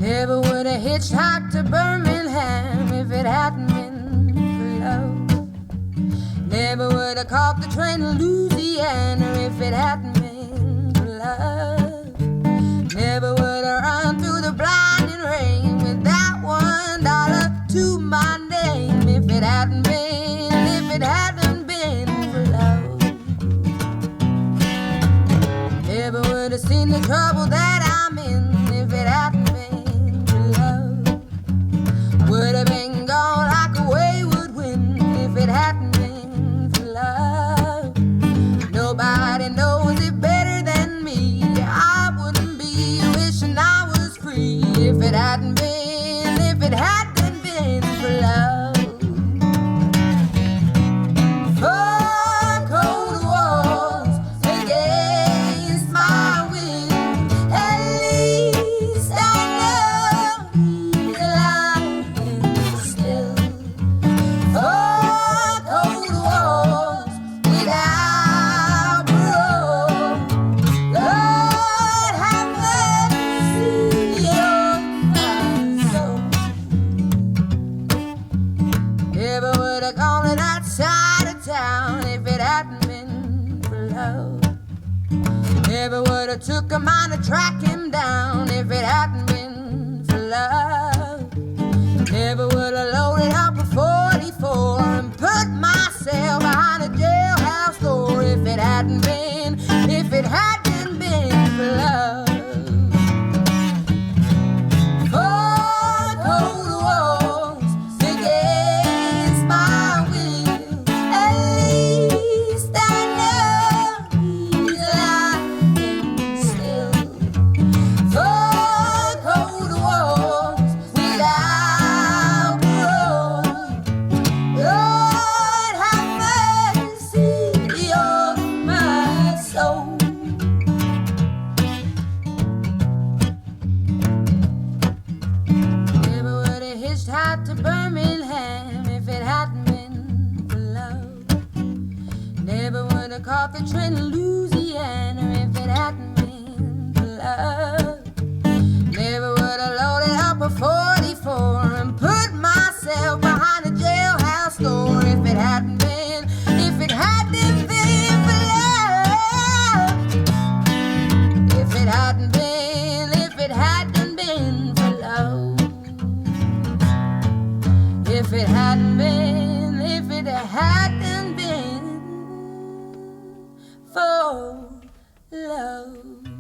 Never would have hitchhiked to Birmingham if it hadn't been for love. Never would have caught the train to Louisiana if it hadn't been for love. Never would have run through the blinding rain with that $1 to my name if it hadn't been for love. Never would have seen the trouble that I'm in if it hadn't been for love. Would have been gone like a wayward wind if it hadn't been for love. Nobody knows it better than me. I wouldn't be wishing I was free if it hadn't been for love. Never would have gone to that side of town if it hadn't been for love. Never would have took a mind to track him down if it hadn't been for love. Never would have loaded up a 44 and put myself behind a jailhouse door if it hadn't been for love. Hitchhiked to Birmingham if it hadn't been for love. Never would have caught the train to Louisiana if it hadn't been for love. Never would have loaded up a 44 and put myself behind a jailhouse door if it hadn't been for love. If it hadn't been for love. If it hadn't been for love.